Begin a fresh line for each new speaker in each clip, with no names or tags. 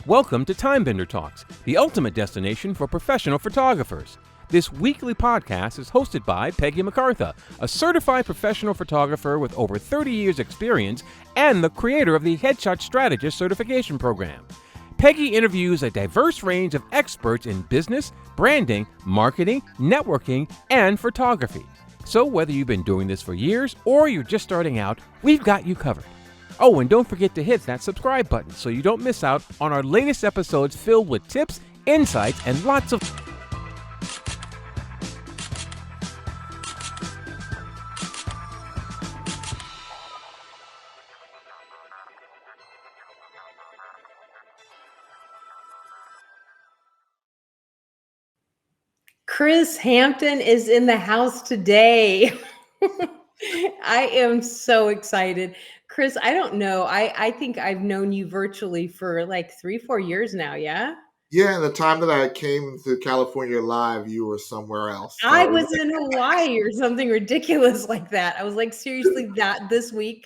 Welcome to Timebender Talks, the ultimate destination for professional photographers. This weekly podcast is hosted by Peggy McCartha, a certified professional photographer with over 30 years experience and the creator of the Headshot Strategist certification program. Peggy interviews a diverse range of experts in business, branding, marketing, networking, and photography. So whether you've been doing this for years or you're just starting out, we've got you covered. Oh, and don't forget to hit that subscribe button so you don't miss out on our latest episodes filled with tips, insights, and lots of...
Chris Hampton is in the house today. I am so excited. Chris, I don't know. I think I've known you virtually for like 3-4 years now, yeah?
Yeah, the time that I came to California live, you were somewhere else.
I was in Hawaii or something ridiculous like that. I was like, seriously, that this week?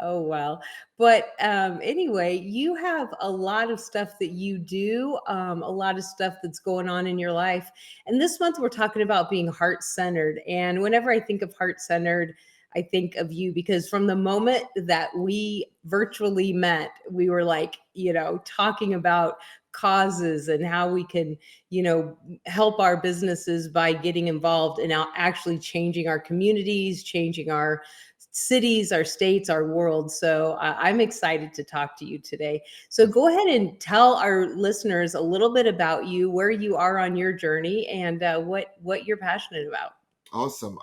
Oh, well. But anyway, you have a lot of stuff that you do, a lot of stuff that's going on in your life. And this month we're talking about being heart-centered. And whenever I think of heart-centered, I think of you because from the moment that we virtually met, we were like, talking about causes and how we can, help our businesses by getting involved and now actually changing our communities, changing our cities, our states, our world. So I'm excited to talk to you today. So go ahead and tell our listeners a little bit about you, where you are on your journey, and what you're passionate about.
Awesome.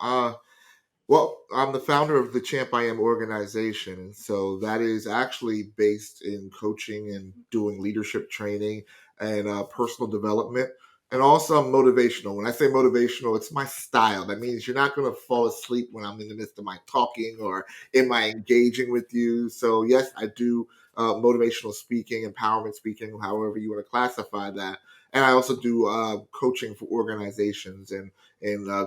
Well, I'm the founder of the Champ organization. And so that is actually based in coaching and doing leadership training and personal development. And also I'm motivational. When I say motivational, it's my style. That means you're not going to fall asleep when I'm in the midst of my talking or in my engaging with you. So yes, I do motivational speaking, empowerment speaking, however you want to classify that. And I also do coaching for organizations and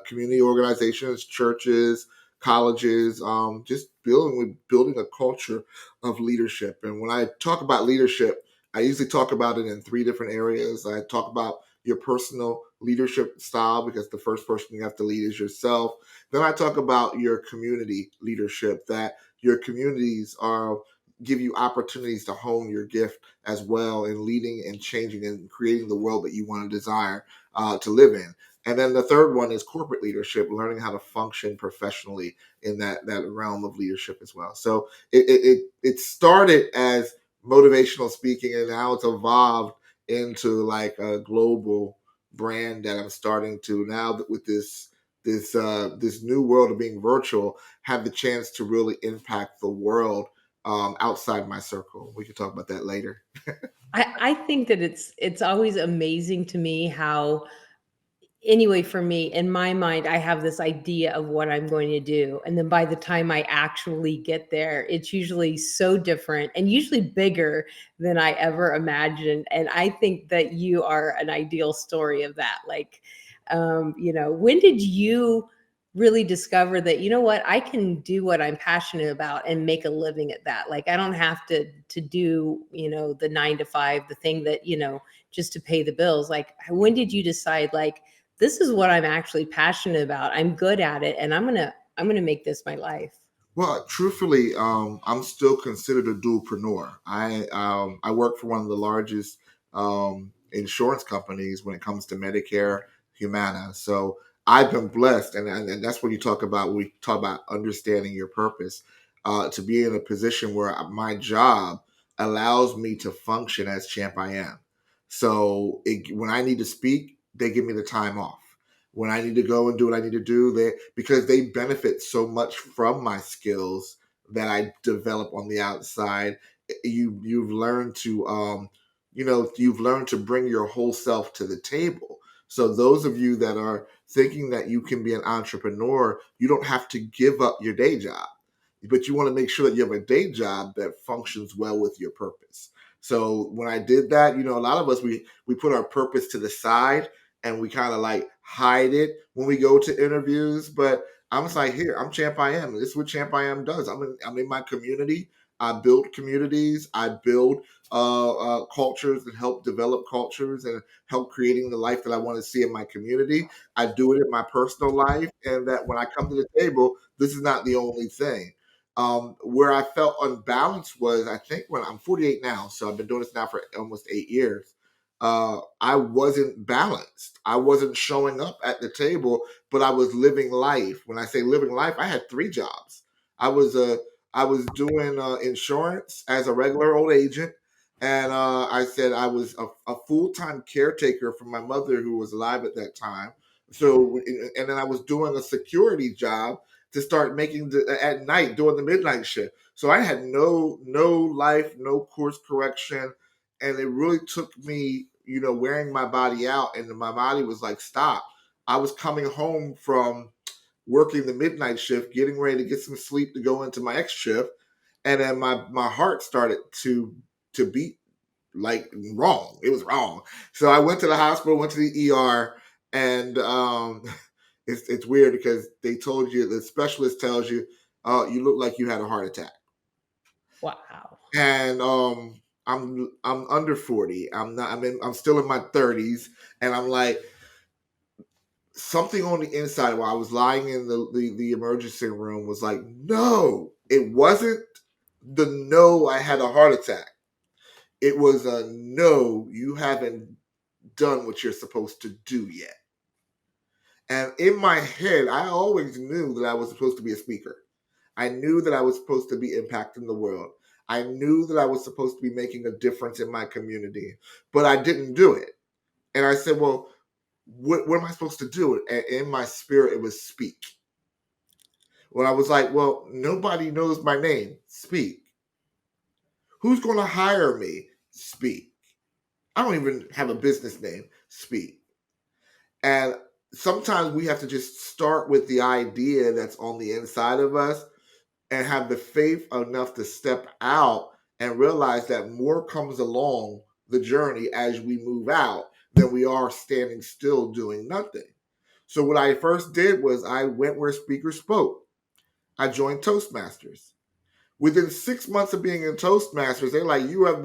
community organizations, churches, colleges, just building a culture of leadership. And when I talk about leadership, I usually talk about it in 3 different areas. I talk about your personal leadership style because the first person you have to lead is yourself. Then I talk about your community leadership, that your communities give you opportunities to hone your gift as well in leading and changing and creating the world that you want to desire to live in. And then the third one is corporate leadership, learning how to function professionally in that realm of leadership as well. So it started as motivational speaking, and now it's evolved into like a global brand that I'm starting to now with this new world of being virtual, have the chance to really impact the world outside my circle. We can talk about that later.
I think that it's always amazing to me how, anyway, for me, in my mind, I have this idea of what I'm going to do. And then by the time I actually get there, it's usually so different and usually bigger than I ever imagined. And I think that you are an ideal story of that. Like, when did you really discover that, what, I can do what I'm passionate about and make a living at that? Like, I don't have to do, the 9 to 5, the thing that, just to pay the bills. Like, when did you decide, like, this is what I'm actually passionate about, I'm good at it, and I'm gonna make this my life?
Well, truthfully, I'm still considered a dualpreneur. I work for one of the largest insurance companies when it comes to Medicare, Humana. So I've been blessed, and that's when you talk about we talk about understanding your purpose. To be in a position where my job allows me to function as Champ I am. So when I need to speak, they give me the time off. When I need to go and do what I need to do, because they benefit so much from my skills that I develop on the outside. You've learned to you've learned to bring your whole self to the table. So those of you that are thinking that you can be an entrepreneur, you don't have to give up your day job, but you want to make sure that you have a day job that functions well with your purpose. So when I did that, a lot of us we put our purpose to the side and we kind of like hide it when we go to interviews. But I'm just like, here, I'm Champ I Am. This is what Champ I Am does. I'm in my community. I build communities. I build cultures and help develop cultures and help creating the life that I want to see in my community. I do it in my personal life, and that when I come to the table, this is not the only thing. Where I felt unbalanced was, I think, when I'm 48 now, so I've been doing this now for almost 8 years. I wasn't balanced. I wasn't showing up at the table, but I was living life. When I say living life, I had 3 jobs. I was I was doing insurance as a regular old agent, and I said I was a full time caretaker for my mother who was alive at that time. So, and then I was doing a security job to start making at night doing the midnight shift. So I had no life, no course correction, and it really took me, wearing my body out, and my body was like, stop. I was coming home from working the midnight shift, getting ready to get some sleep to go into my X shift, and then my heart started to beat like wrong. It was wrong. So I went to the hospital, went to the ER, and it's weird because they told you, the specialist tells you, you look like you had a heart attack.
Wow.
And I'm under 40. I'm still in my 30s, and I'm like, something on the inside while I was lying in the emergency room was like, no, it wasn't the no, I had a heart attack. It was a no, you haven't done what you're supposed to do yet. And in my head, I always knew that I was supposed to be a speaker. I knew that I was supposed to be impacting the world. I knew that I was supposed to be making a difference in my community, but I didn't do it. And I said, well, what am I supposed to do? And in my spirit, it was speak. When I was like, well, nobody knows my name. Speak. Who's going to hire me? Speak. I don't even have a business name. Speak. And sometimes we have to just start with the idea that's on the inside of us and have the faith enough to step out and realize that more comes along the journey as we move out than we are standing still doing nothing. So what I first did was I went where speakers spoke. I joined Toastmasters. Within 6 months of being in Toastmasters, they're like, you have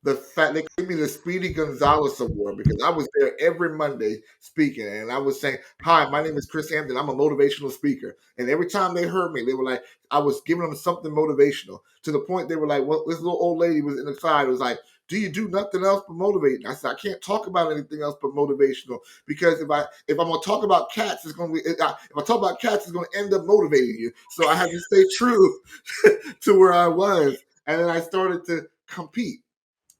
they gave me the Speedy Gonzalez Award because I was there every Monday speaking. And I was saying, hi, my name is Chris Hampton. I'm a motivational speaker. And every time they heard me, they were like, I was giving them something motivational to the point they were like, well, this little old lady was in the side, was like, do you do nothing else but motivating? I said, I can't talk about anything else but motivational, because if I'm gonna talk about cats, it's gonna be if I talk about cats, it's gonna end up motivating you. So I have to stay true to where I was. And then I started to compete,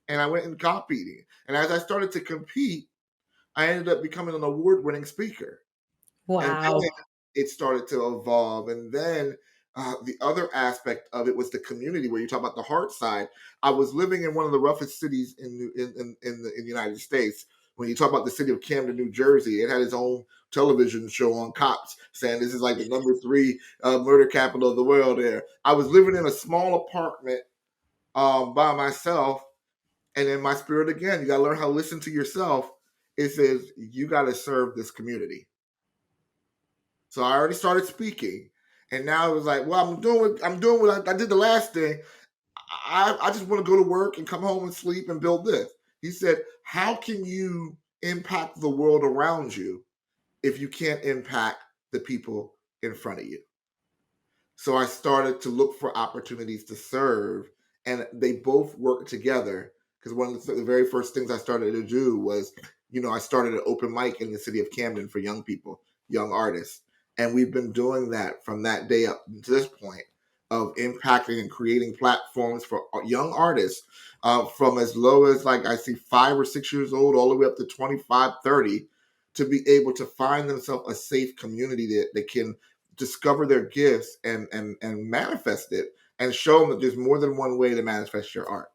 and I went in competing. And as I started to compete, I ended up becoming an award-winning speaker. And
Wow.
then it started to evolve. And then the other aspect of it was the community, where you talk about the heart side. I was living in one of the roughest cities in the United States. When you talk about the city of Camden, New Jersey, it had its own television show on cops saying this is like the #3 murder capital of the world there. I was living in a small apartment by myself. And in my spirit, again, you got to learn how to listen to yourself. It says, you got to serve this community. So I already started speaking, and now it was like, well, I'm doing what I did the last thing. I just want to go to work and come home and sleep and build this. He said, how can you impact the world around you if you can't impact the people in front of you? So I started to look for opportunities to serve, and they both work together. Because one of the very first things I started to do was, I started an open mic in the city of Camden for young people, young artists. And we've been doing that from that day up to this point, of impacting and creating platforms for young artists from as low as, like, I see 5 or 6 years old all the way up to 25, 30, to be able to find themselves a safe community that they can discover their gifts and manifest it, and show them that there's more than one way to manifest your art.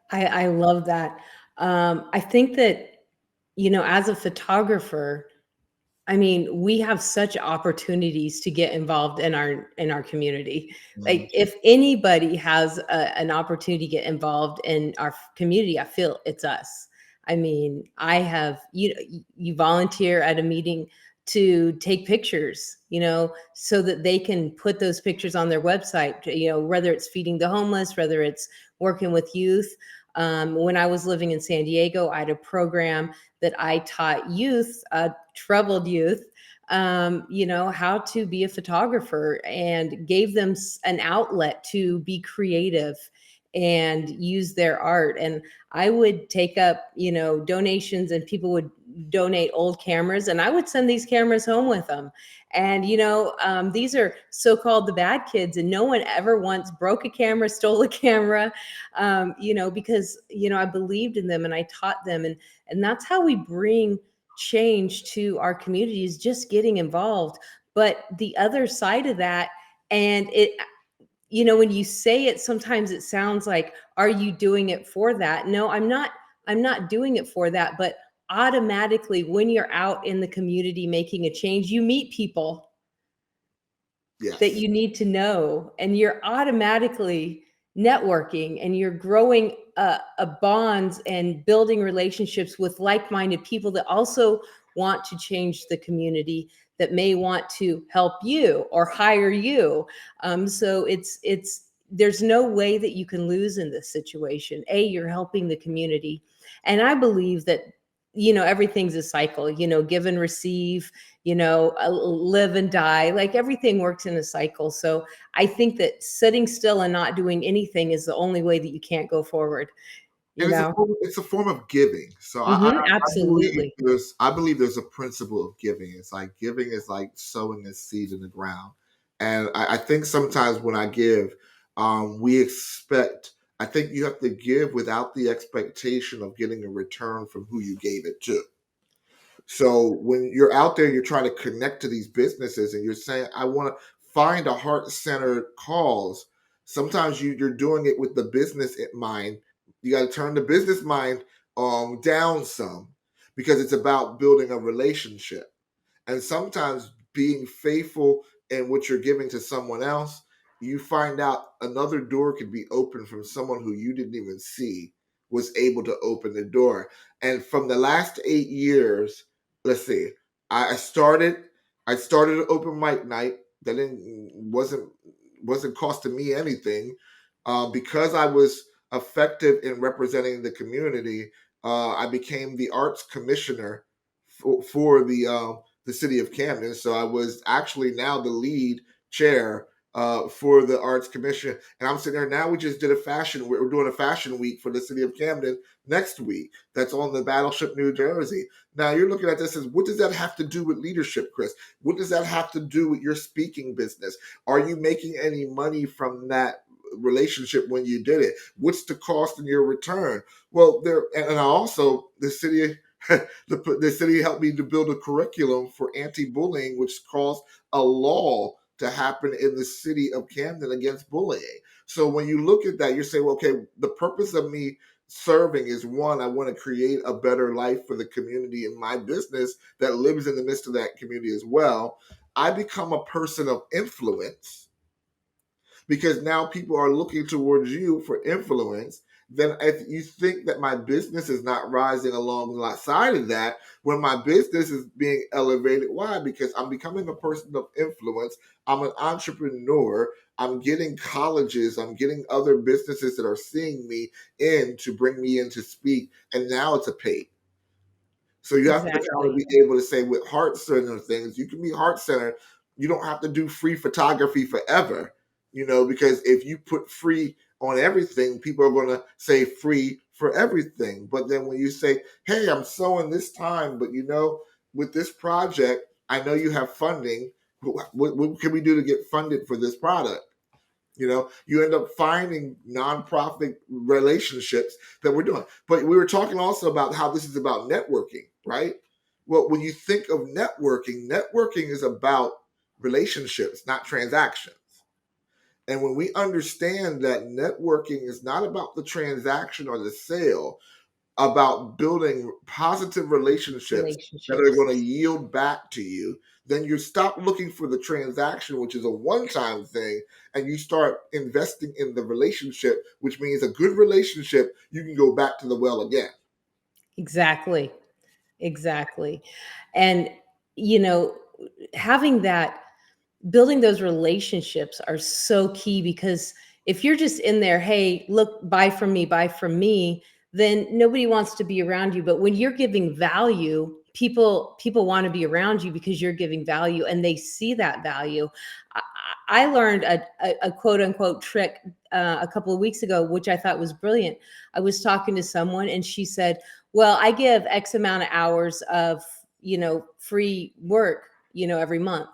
I love that. I think that, as a photographer, I mean, we have such opportunities to get involved in our community. Like, if anybody has an opportunity to get involved in our community, I feel it's us. I mean, you volunteer at a meeting to take pictures, so that they can put those pictures on their website, whether it's feeding the homeless, whether it's working with youth. When I was living in San Diego, I had a program that I taught youth, troubled youth, how to be a photographer, and gave them an outlet to be creative and use their art. And I would take up, donations, and people would donate old cameras, and I would send these cameras home with them. And, these are so-called the bad kids, and no one ever once broke a camera, stole a camera, because, I believed in them and I taught them. And that's how we bring change to our communities, just getting involved. But the other side of that, and when you say it, sometimes it sounds like, are you doing it for that? No, I'm not doing it for that. But automatically, when you're out in the community making a change, you meet people that you need to know, and you're automatically networking, and you're growing a bonds and building relationships with like-minded people that also want to change the community, that may want to help you or hire you. So there's no way that you can lose in this situation. You're helping the community. And I believe that, everything's a cycle, give and receive, live and die, like everything works in a cycle. So I think that sitting still and not doing anything is the only way that you can't go forward.
It's a form of giving. So
absolutely.
I believe there's a principle of giving. It's like giving is like sowing a seed in the ground. And I think sometimes when I give, I think you have to give without the expectation of getting a return from who you gave it to. So when you're out there, you're trying to connect to these businesses and you're saying, I want to find a heart-centered cause. Sometimes you're doing it with the business in mind. You got to turn the business mind down some, because it's about building a relationship. And sometimes being faithful in what you're giving to someone else, you find out another door could be open from someone who you didn't even see was able to open the door. And from the last 8 years, let's see, I started an open mic night that wasn't costing me anything, because I was effective in representing the community. I became the arts commissioner for the city of Camden. So I was actually now the lead chair for the Arts Commission. And I'm sitting there now. We're doing a fashion week for the city of Camden next week. That's on the Battleship, New Jersey. Now you're looking at this as, what does that have to do with leadership, Chris? What does that have to do with your speaking business? Are you making any money from that relationship when you did it? What's the cost and your return? Well, and also the city the city helped me to build a curriculum for anti-bullying, which caused a law to happen in the city of Camden against bullying. So when you look at that, you're saying, well, okay, the purpose of me serving is, one, I want to create a better life for the community in my business that lives in the midst of that community as well. I become a person of influence, because now people are looking towards you for influence. Then if you think that my business is not rising alongside of that, when my business is being elevated, why? Because I'm becoming a person of influence. I'm an entrepreneur. I'm getting colleges. I'm getting other businesses that are seeing me in to bring me in to speak. And now it's a paid. So you have to kind of be able to say, with heart-centered things, you can be heart-centered. You don't have to do free photography forever, because if you put free on everything, people are going to say free for everything. But then when you say, hey, I'm sowing this time, but with this project, I know you have funding. What can we do to get funded for this product? You end up finding nonprofit relationships that we're doing. But we were talking also about how this is about networking, right? Well, when you think of networking is about relationships, not transactions. And when we understand that networking is not about the transaction or the sale, about building positive relationships that are going to yield back to you, then you stop looking for the transaction, which is a one-time thing, and you start investing in the relationship, which means a good relationship, you can go back to the well again.
Exactly. And you know, having that, building those relationships are so key, because if you're just in there, hey, look, buy from me, then nobody wants to be around you. But when you're giving value, people want to be around you because you're giving value and they see that value. I, I learned a quote unquote trick a couple of weeks ago, which I thought was brilliant. I was talking to someone and she said, well, I give X amount of hours of, free work, every month,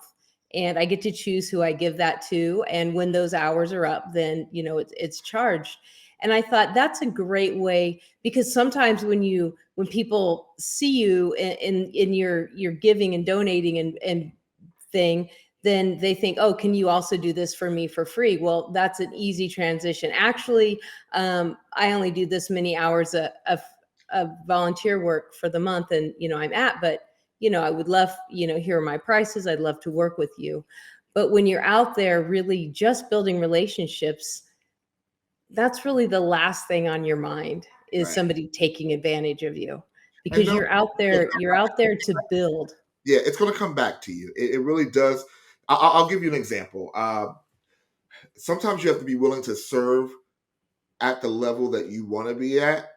and I get to choose who I give that to. And when those hours are up, then it's charged. And I thought that's a great way, because sometimes when people see you in your giving and donating and thing, then they think, oh, can you also do this for me for free? Well, that's an easy transition. Actually, I only do this many hours of volunteer work for the month, and I'm at, but I would love, here are my prices. I'd love to work with you. But when you're out there really just building relationships, that's really the last thing on your mind, is
Right.
somebody taking advantage of you,
And
because
no,
you're out there to build.
yeah, it's going to come back to you. It really does. I'll give you an example. Sometimes you have to be willing to serve at the level that you want to be at,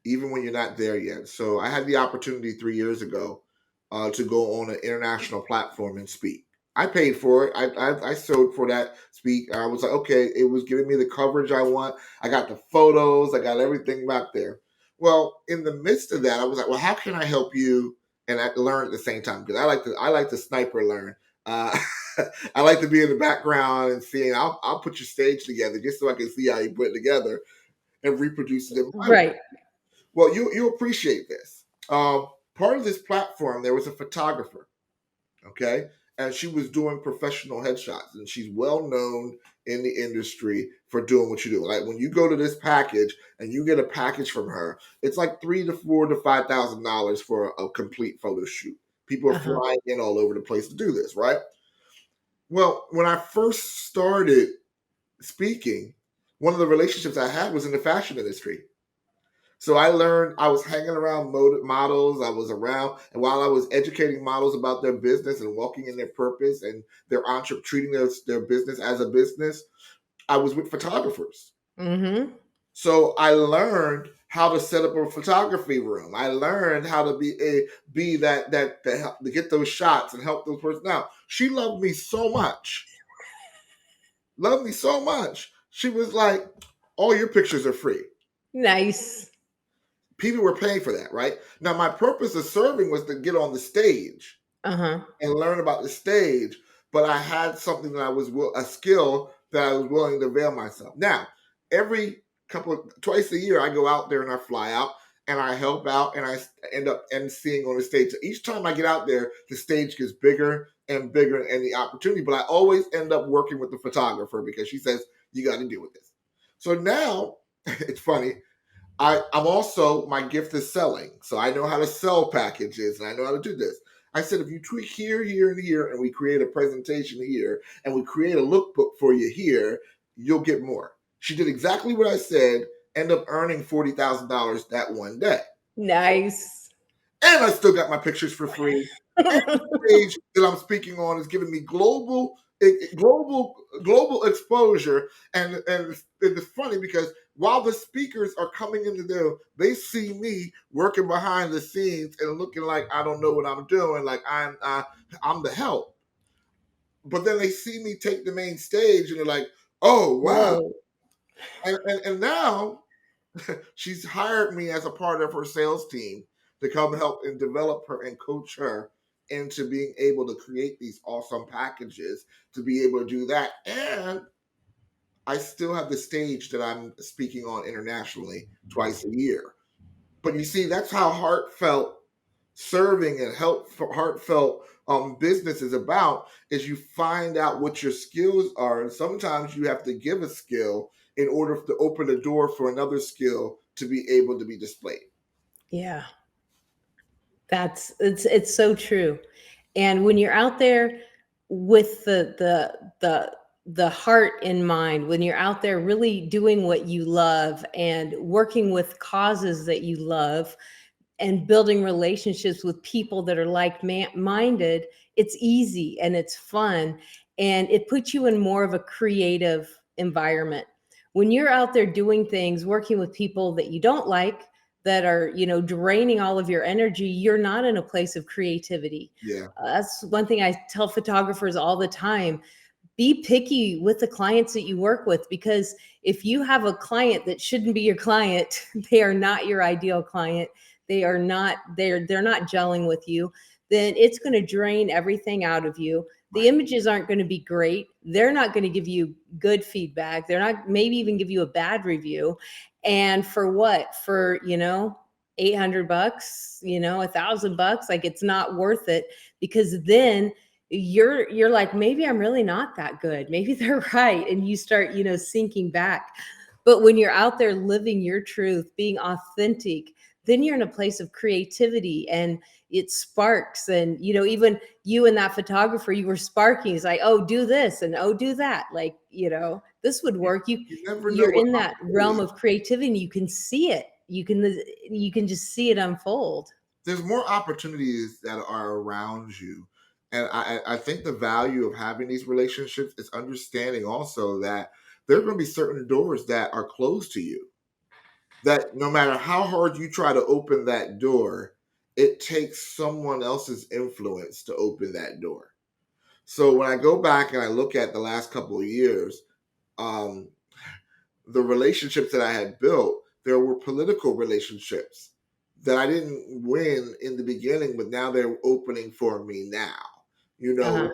even when you're not there yet. So I had the opportunity 3 years ago to go on an international platform and speak. I paid for it. I sold for that speak. I was like, okay, it was giving me the coverage I want. I got the photos. I got everything back there. Well, in the midst of that, I was like, well, how can I help you and I learn at the same time? Because I like to sniper learn. Uh, I like to be in the background and seeing. I'll put your stage together just so I can see how you put it together and reproduce it in my way.
Right.
Well, you appreciate this. Part of this platform, there was a photographer, okay, and she was doing professional headshots, and she's well known in the industry for doing what you do. Like when you go to this package and you get a package from her, it's like $3,000 to $4,000 to $5,000 for a complete photo shoot. People are
Uh-huh.
flying in all over the place to do this, right? Well, when I first started speaking, one of the relationships I had was in the fashion industry. So I learned, I was hanging around models. I was around, and while I was educating models about their business and walking in their purpose and treating their business as a business, I was with photographers.
Mm-hmm.
So I learned how to set up a photography room. I learned how to be to get those shots and help those person out. She loved me so much. She was like, all your pictures are free.
Nice.
People were paying for that, right? Now, my purpose of serving was to get on the stage
Uh-huh.
and learn about the stage, but I had something that a skill that I was willing to avail myself. Now, every twice a year, I go out there and I fly out and I help out and I end up emceeing on the stage. So each time I get out there, the stage gets bigger and bigger and the opportunity, but I always end up working with the photographer because she says, you got to deal with this. So now, it's funny, I'm also, my gift is selling. So I know how to sell packages and I know how to do this. I said, if you tweak here, here, and here, and we create a presentation here, and we create a lookbook for you here, you'll get more. She did exactly what I said, end up earning $40,000 that one day.
Nice.
And I still got my pictures for free. And the stage that I'm speaking on is giving me global exposure. And it's funny because while the speakers are coming into they see me working behind the scenes and looking like I don't know what I'm doing, like I'm the help. But then they see me take the main stage and they're like, oh wow.
Whoa.
And now she's hired me as a part of her sales team to come help and develop her and coach her into being able to create these awesome packages to be able to do that. And I still have the stage that I'm speaking on internationally twice a year. But you see, that's how heartfelt serving and heartfelt business is about, is you find out what your skills are. And sometimes you have to give a skill in order to open the door for another skill to be able to be displayed.
Yeah. It's so true. And when you're out there with the heart in mind, when you're out there really doing what you love and working with causes that you love, and building relationships with people that are like-minded, it's easy and it's fun, and it puts you in more of a creative environment. When you're out there doing things, working with people that you don't like, that are, draining all of your energy, you're not in a place of creativity.
Yeah.
That's one thing I tell photographers all the time. Be picky with the clients that you work with, because if you have a client that shouldn't be your client, they are not your ideal client, they're not gelling with you, then it's going to drain everything out of you. The images aren't going to be great. They're not going to give you good feedback. They're not, maybe even give you a bad review. And for what? For, $800, $1,000, like, it's not worth it, because then you're like, maybe I'm really not that good. Maybe they're right. And you start, sinking back. But when you're out there living your truth, being authentic, then you're in a place of creativity, and it sparks. And, even you and that photographer, you were sparking. It's like, oh, do this, and oh, do that. Like, this would work.
You never know
You're
what
in that realm of creativity, and you can see it. You can just see it unfold.
There's more opportunities that are around you. And I think the value of having these relationships is understanding also that there are going to be certain doors that are closed to you, that no matter how hard you try to open that door, it takes someone else's influence to open that door. So when I go back and I look at the last couple of years, the relationships that I had built, there were political relationships that I didn't win in the beginning, but now they're opening for me now.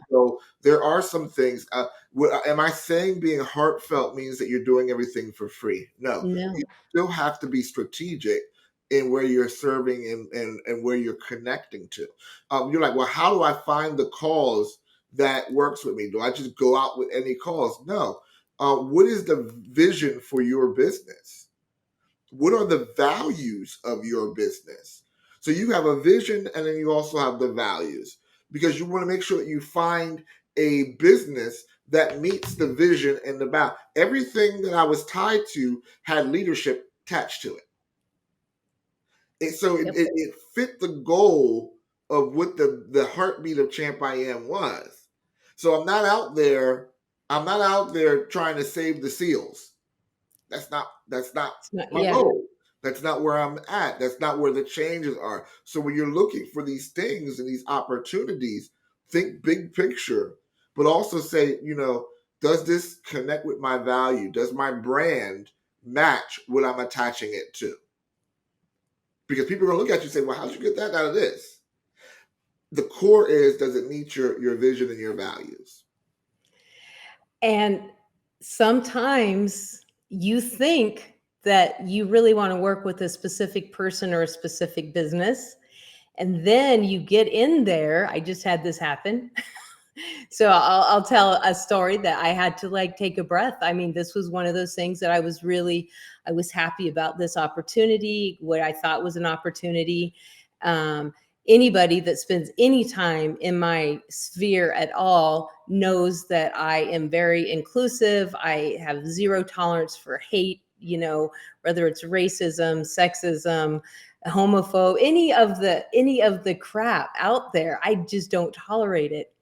So there are some things. Am I saying being heartfelt means that you're doing everything for free? No.
No.
You still have to be strategic in where you're serving and where you're connecting to. You're like, well, how do I find the cause that works with me? Do I just go out with any cause? No. What is the vision for your business? What are the values of your business? So you have a vision, and then you also have the values, because you want to make sure that you find a business that meets the vision and the value. Everything that I was tied to had leadership attached to it. It fit the goal of what the heartbeat of Champ I Am was. So I'm not out there trying to save the seals. That's not my goal. That's not where I'm at. That's not where the changes are. So when you're looking for these things and these opportunities, think big picture, but also say, does this connect with my value? Does my brand match what I'm attaching it to? Because people are going to look at you and say, well, how'd you get that out of this? The core is, does it meet your vision and your values?
And sometimes you think that you really want to work with a specific person or a specific business, and then you get in there. I just had this happen. So I'll tell a story that I had to take a breath. I mean, this was one of those things that I was happy about this opportunity, what I thought was an opportunity. Anybody that spends any time in my sphere at all knows that I am very inclusive. I have zero tolerance for hate, whether it's racism, sexism, homophobe, any of the crap out there. I just don't tolerate it.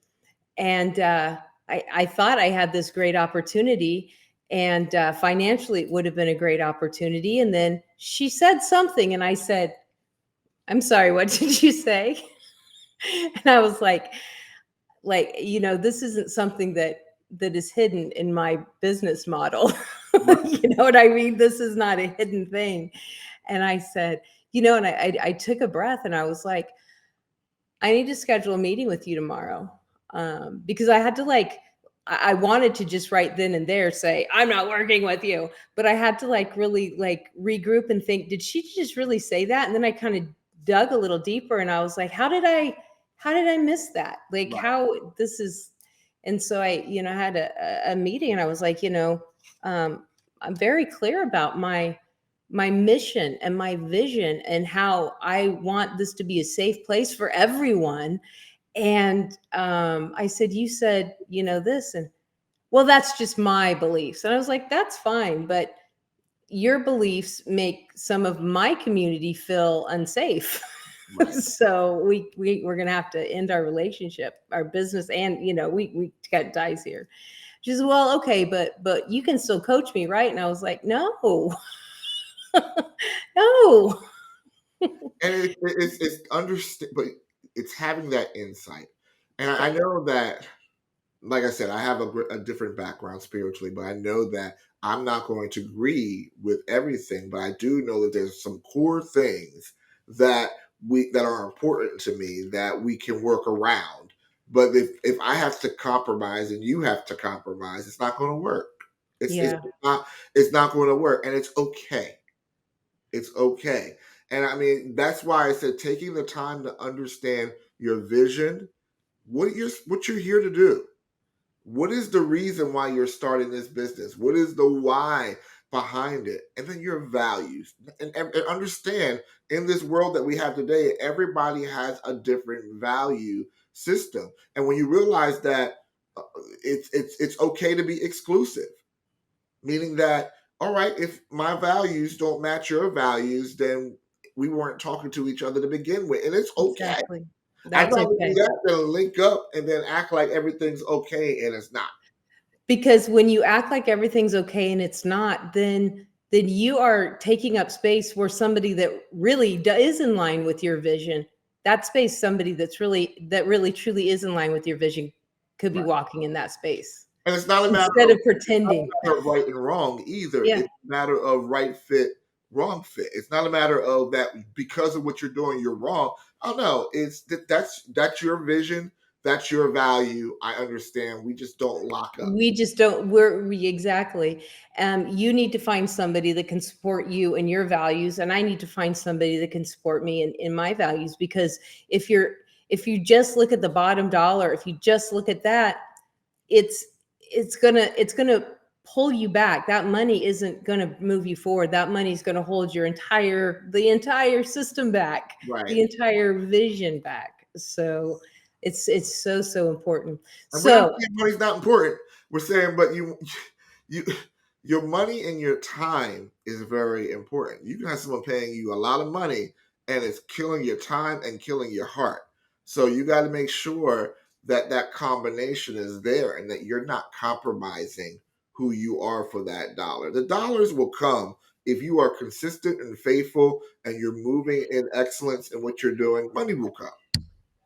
And I thought I had this great opportunity, and financially it would have been a great opportunity. And then she said something, and I said, I'm sorry, what did you say? And I was like, this isn't something that is hidden in my business model. You know what I mean? This is not a hidden thing. And I said, and I took a breath, and I was like, I need to schedule a meeting with you tomorrow. Because I had to I wanted to just right then and there say, I'm not working with you, but I had to really regroup and think, did she just really say that? And then I kind of dug a little deeper, and I was like, how did I miss that? Right. How this is. And so I, had a meeting, and I was like, I'm very clear about my mission and my vision, and how I want this to be a safe place for everyone. And I said, you said, this, and well, that's just my beliefs. And I was like, that's fine. But, your beliefs make some of my community feel unsafe.
Right.
So we're going to have to end our relationship, our business. And, we got ties here. She said, well, okay, but you can still coach me, right? And I was like, no, no.
And it's understand, but it's having that insight. And I know that, like I said, I have a different background spiritually, but I know that I'm not going to agree with everything. But I do know that there's some core things that that are important to me that we can work around. But if I have to compromise and you have to compromise, it's not going to work.
Yeah.
It's not going to work, and it's okay. It's okay. And I mean, that's why I said taking the time to understand your vision, what you're here to do. What is the reason why you're starting this business? What is the why behind it? And then your values. And understand, in this world that we have today, everybody has a different value system. And when you realize that it's okay to be exclusive, meaning that, all right, if my values don't match your values, then we weren't talking to each other to begin with. And it's okay.
Exactly.
I'd
That's
rather do
okay.
that than link up and then act like everything's okay and it's not.
Because when you act like everything's okay and it's not, then you are taking up space where somebody that really is in line with your vision, that space, somebody that really truly is in line with your vision could be
Right.
walking in that space.
And it's not a matter
Instead
of,
of pretending.
right and wrong either.
Yeah.
It's a matter of right fit, wrong fit. It's not a matter of that because of what you're doing, you're wrong. Oh no, it's that's your vision, that's your value. I understand. We just don't lock up.
We just don't, exactly. You need to find somebody that can support you and your values. And I need to find somebody that can support me in my values. Because if you just look at the bottom dollar, if you just look at that, it's gonna pull you back. That money isn't gonna move you forward. That money is gonna hold the entire system back,
Right.
the entire vision back. So it's so important.
And we're not
So
saying money's not important. We're saying, but you your money and your time is very important. You can have someone paying you a lot of money and it's killing your time and killing your heart. So you got to make sure that that combination is there and that you're not compromising who you are for that dollar. The dollars will come if you are consistent and faithful and you're moving in excellence in what you're doing. Money will come.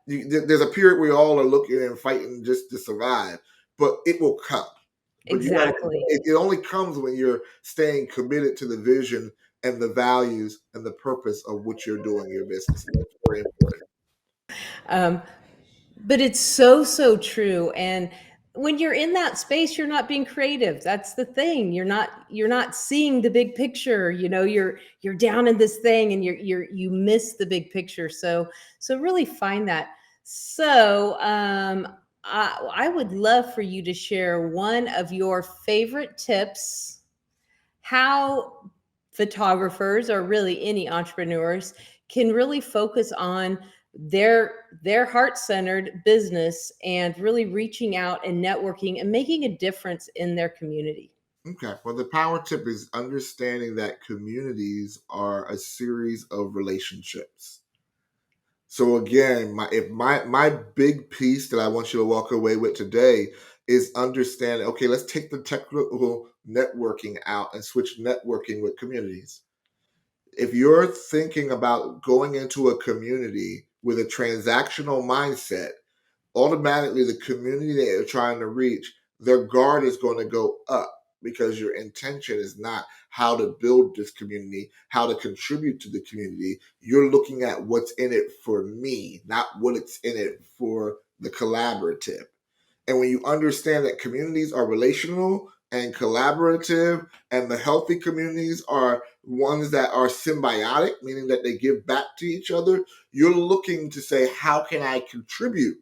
There's a period where we all are looking and fighting just to survive, but it will come. But
exactly.
it only comes when you're staying committed to the vision and the values and the purpose of what you're doing in your business. That's very important.
But it's so true. And when you're in that space, you're not being creative. That's the thing. You're not seeing the big picture. You're down in this thing and you miss the big picture. So really find that. So I would love for you to share one of your favorite tips, how photographers or really any entrepreneurs can really focus on their heart-centered business and really reaching out and networking and making a difference in their community.
Okay. Well, the power tip is understanding that communities are a series of relationships. So again, my big piece that I want you to walk away with today is understanding, okay, let's take the technical networking out and switch networking with communities. If you're thinking about going into a community with a transactional mindset, automatically the community that you're trying to reach, their guard is going to go up because your intention is not how to build this community, how to contribute to the community. You're looking at what's in it for me, not what it's in it for the collaborative. And when you understand that communities are relational and collaborative, and the healthy communities are ones that are symbiotic, meaning that they give back to each other, you're looking to say, how can I contribute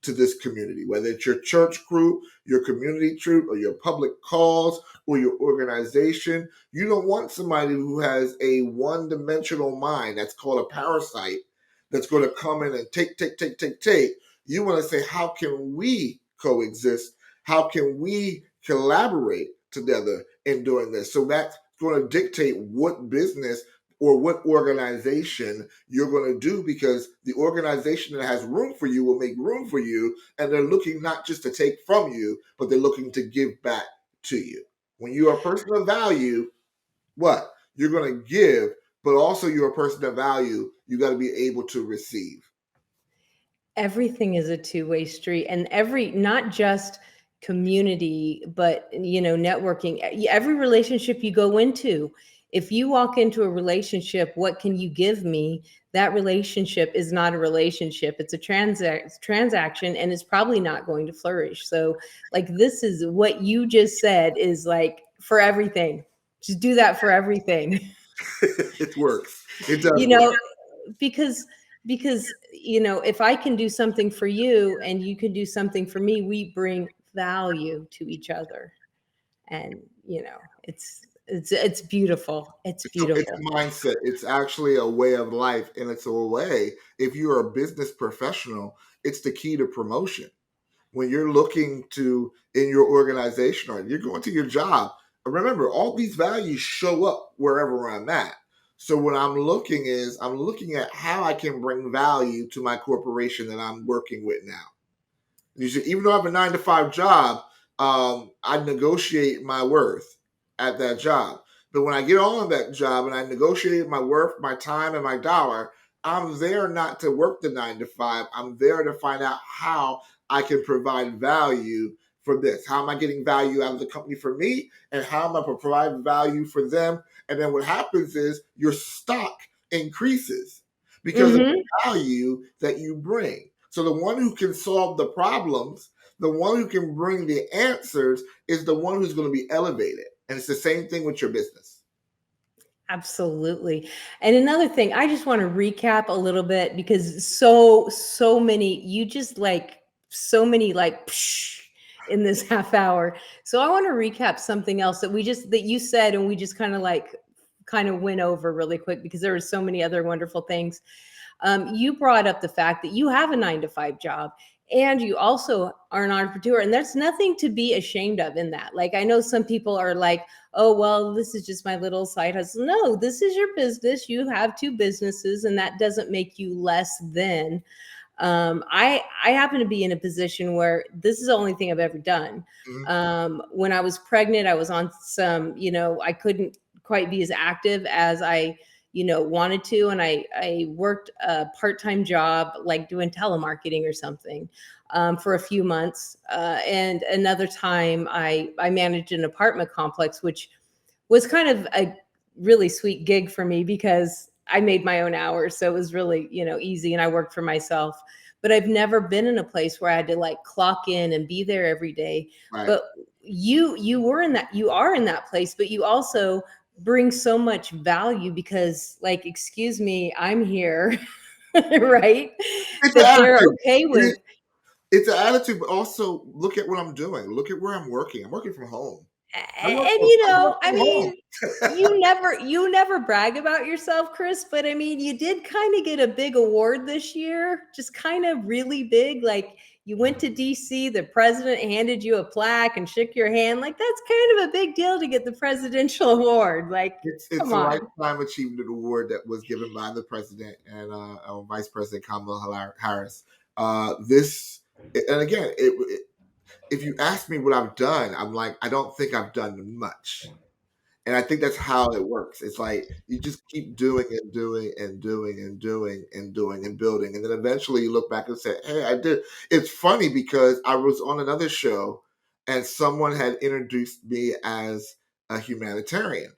to this community, whether it's your church group, your community troop, or your public cause, or your organization. You don't want somebody who has a one-dimensional mind that's called a parasite that's going to come in and take. You want to say, how can we coexist? How can we collaborate together in doing this? So going to dictate what business or what organization you're going to do, because the organization that has room for you will make room for you, and they're looking not just to take from you, but they're looking to give back to you. When you are a person of value, what? You're going to give, but also you're a person of value. You got to be able to receive.
Everything is a two-way street, and not just community, but networking. Every relationship you go into, if you walk into a relationship, what can you give me? That relationship is not a relationship. It's a transaction, and it's probably not going to flourish. So like, this is what you just said is like for everything. Just do that for everything.
It works. It does
you
work.
know, because if I can do something for you and you can do something for me, we bring value to each other. And it's beautiful. It's
It's
beautiful.
a mindset. It's actually a way of life, and it's a way. If you're a business professional, it's the key to promotion. When you're looking to in your organization or you're going to your job, remember all these values show up wherever I'm at. So what I'm looking at how I can bring value to my corporation that I'm working with now. Even though I have a 9 to 5 job, I negotiate my worth at that job. But when I get on that job and I negotiate my worth, my time, and my dollar, I'm there not to work the 9 to 5. I'm there to find out how I can provide value for this. How am I getting value out of the company for me? And how am I providing value for them? And then what happens is your stock increases because of the value that you bring. So the one who can solve the problems, the one who can bring the answers is the one who's going to be elevated. And it's the same thing with your business.
Absolutely. And another thing, I just want to recap a little bit because so many, you just like so many like psh, in this half hour. So I want to recap something else that you said, and we just kind of went over really quick because there were so many other wonderful things. You brought up the fact that you have a 9 to 5 job and you also are an entrepreneur, and there's nothing to be ashamed of in that. Like, I know some people are like, oh, well, this is just my little side hustle. No, this is your business. You have 2 businesses, and that doesn't make you less than. I happen to be in a position where this is the only thing I've ever done. When I was pregnant, I was on some, I couldn't quite be as active as I wanted to. And I worked a part-time job, like doing telemarketing or something, for a few months. And another time I managed an apartment complex, which was kind of a really sweet gig for me because I made my own hours. So it was really, easy, and I worked for myself. But I've never been in a place where I had to like clock in and be there every day.
Right.
But you are in that place, but you also bring so much value because, like, excuse me, I'm here. Right?
It's
That
an
they're
attitude.
okay with.
It's an attitude, but also look at what I'm doing. Look at where I'm working. I'm working from home.
And
I work
I
from home.
mean, you never brag about yourself, Chris, but I mean, you did kind of get a big award this year, just kind of really big. Like, you went to DC, the president handed you a plaque and shook your hand. Like, that's kind of a big deal to get the presidential award. Like,
It's
come
a
on.
lifetime achievement award that was given by the president and Vice President Kamala Harris. And again, if you ask me what I've done, I'm like, I don't think I've done much. And I think that's how it works. It's like you just keep doing and doing and doing and doing and doing and building. And then eventually you look back and say, hey, I did. It's funny because I was on another show and someone had introduced me as a humanitarian.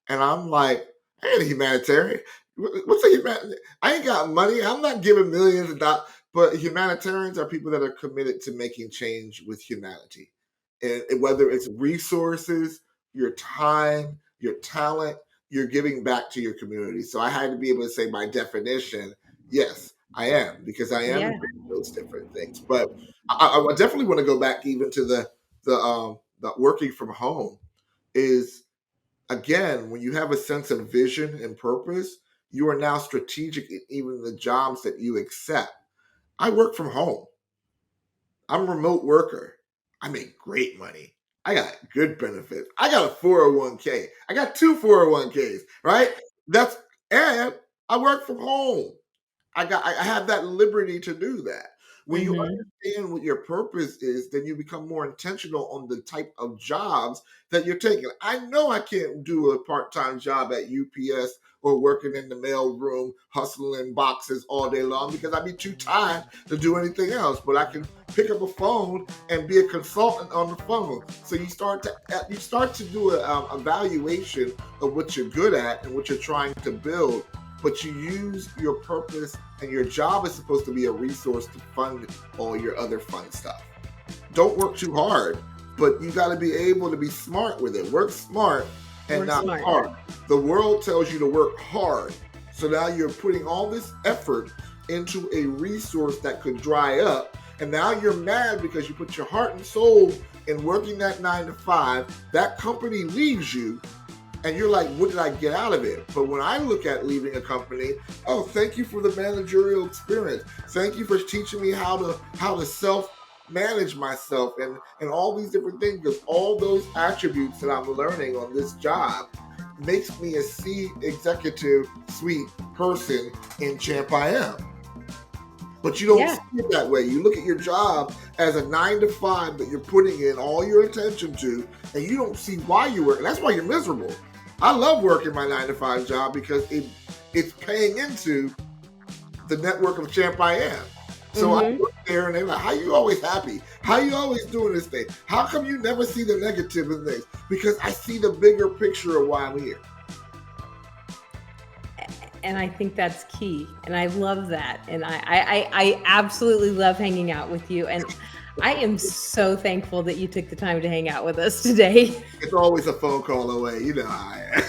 And I'm like, I ain't a humanitarian. What's a humanitarian? I ain't got money. I'm not giving millions of dollars. But humanitarians are people that are committed to making change with humanity. And whether it's resources, your time, your talent, you're giving back to your community. So I had to be able to say, by definition, yes, I am, because I am
Yeah.
doing those different things. But I definitely want to go back even to the working from home. Is again, when you have a sense of vision and purpose, you are now strategic in even the jobs that you accept. I work from home. I'm a remote worker. I make great money. I got good benefits. I got a 401k. I got two 401ks, right? That's and I work from home. I have that liberty to do that. When you
Hmm.
understand what your purpose is, then you become more intentional on the type of jobs that you're taking. I know I can't do a part-time job at UPS or working in the mail room hustling boxes all day long because I'd be too tired to do anything else. But I can pick up a phone and be a consultant on the phone. So you start to do a evaluation of what you're good at and what you're trying to build, but you use your purpose, and your job is supposed to be a resource to fund all your other fun stuff. Don't work too hard, but you got to be able to be smart with it. Work smart and
Work
not
smart.
hard. The world tells you to work hard. So now you're putting all this effort into a resource that could dry up. And now you're mad because you put your heart and soul in working that 9 to 5. That company leaves you, and you're like, what did I get out of it? But when I look at leaving a company, oh, thank you for the managerial experience. Thank you for teaching me how to self manage myself and all these different things, because all those attributes that I'm learning on this job makes me a C executive suite person in Champ IM. But you don't
Yeah.
see it that way. You look at your job as a 9 to 5 that you're putting in all your attention to, and you don't see why you work. And that's why you're miserable. I love working my 9 to 5 job because it's paying into the network of Champ IM. So I
Hmm.
work there, and they're like, how you always happy? How you always doing this thing? How come you never see the negative in things? Because I see the bigger picture of why I'm here.
And I think that's key. And I love that. And I absolutely love hanging out with you. And I am so thankful that you took the time to hang out with us today.
It's always a phone call away. You know how I am.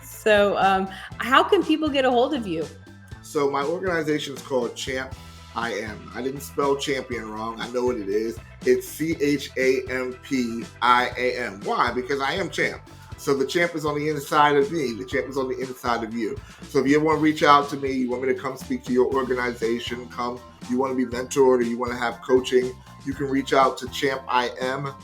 So, how can people get a hold of you?
So my organization is called Champ IM. I didn't spell champion wrong. I know what it is. It's CHAMPIAM. Why? Because I am champ. So the champ is on the inside of me. The champ is on the inside of you. So if you ever want to reach out to me, you want me to come speak to your organization, you want to be mentored, or you want to have coaching, you can reach out to champim.org,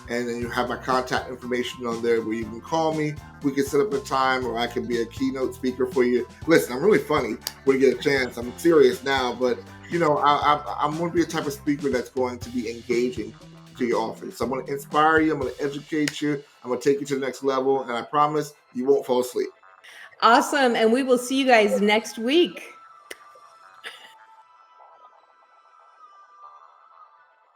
and then you have my contact information on there where you can call me. We can set up a time, or I can be a keynote speaker for you. Listen, I'm really funny when you get a chance. I'm serious now, but I'm going to be a type of speaker that's going to be engaging to your office. So I'm going to inspire you. I'm going to educate you. I'm going to take you to the next level, and I promise you won't fall asleep.
Awesome. And we will see you guys next week.